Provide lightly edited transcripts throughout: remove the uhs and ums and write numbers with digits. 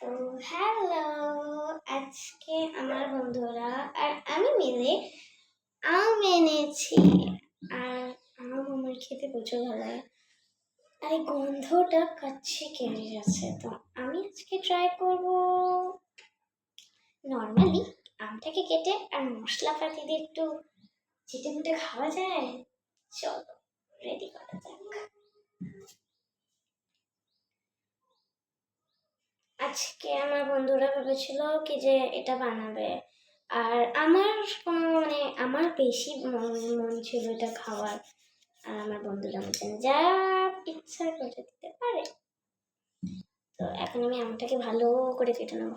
তো হ্যালো, আজকে আমার বন্ধুরা আর আমি মিলে আম এনেছি। আর আম আমার খেতে প্রচুর ভালো লাগে। আর এই গন্ধটা কাছে কেড়ে যাচ্ছে। তো আমি আজকে ট্রাই করব নর্মালি আমটাকে কেটে আর মশলাপাতি দিয়ে একটু চেটে মুটে খাওয়া যায়। চলো রেডি করা যাক। আজকে আমার বন্ধুরা ভেবেছিল কি যে এটা বানাবে, আর আমার কোনো আমার বেশি মন ছিল এটা খাওয়ার। আর আমার বন্ধুরা বলছেন যা ইচ্ছা করে দিতে পারে। তো এখন আমি আমটাকে ভালো করে কেটে নেব।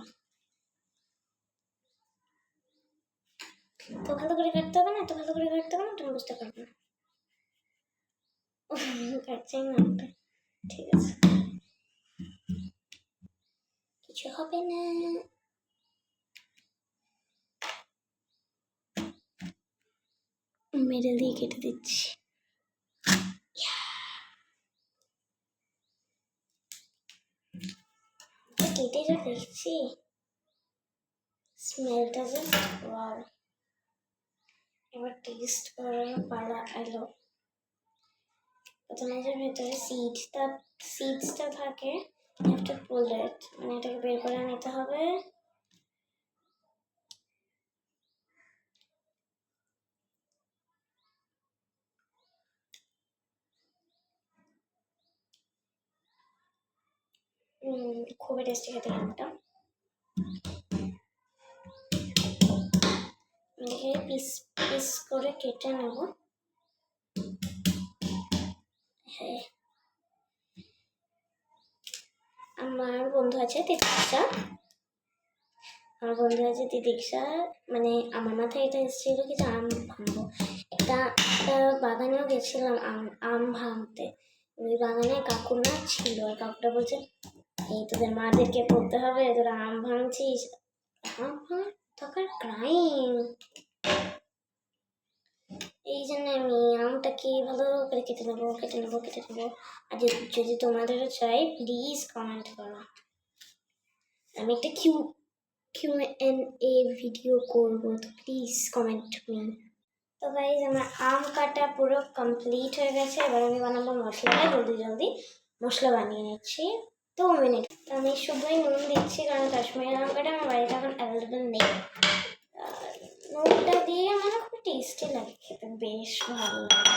তো ভালো করে কাটতে হবে না, তো ভালো করে কাটতে হবে না, তুমি বুঝতে পারবে না। কাটছেই না আমটা, ঠিক আছে, কিছু হবে না। মেরে দিয়ে কেটে দিচ্ছি। কেটে যা দেখছি, স্মেলটা জাস্ট ওয়াও। এবার টেস্ট করার পালা এলো। প্রথমে যে ভেতরে সিডসটা থাকে, একটা পুলেট মানে এটাকে বের করে নিতে হবে। খুবই টেস্টি খেতে আমটা। এটাকে পিস পিস করে কেটে নেব। হ্যাঁ, আমার বন্ধু আছে তিতিক্ষা, মানে আমার মাথায় এটা এসেছিল কি যে আম ভাঙবো। একটা বাগানেও গেছিলাম আম ভাঙতে। ওই বাগানে কাকুরা ছিল, আর কাকুটা বলছে এই তোদের মাদেরকে বলতে হবে তোরা আম ভাঙছিস। আম ভাঙ থাকার ক্রাইম। এই জন্য আমি আমটাকে ভালো করে কেটে নেবো। আর যদি তোমাদেরও চাই প্লিজ কমেন্ট করো। আমি একটা Q&A ভিডিও করবো, তো প্লিজ কমেন্ট মি। তো গাইজ আমার আম কাটা পুরো কমপ্লিট হয়ে গেছে। এবার আমি বানাবো মশলাটা। জলদি মশলা বানিয়ে নিচ্ছি 2 মিনিট। তো আমি শুধুই নুন দিচ্ছি, কারণ কাশ্মীরি লঙ্কাটা আমার বাড়িতে এখন অ্যাভেলেবেল নেই। নুনটা দিয়ে আমার খুব টেস্টি লাগে খেতে, বেশ ভালো লাগে।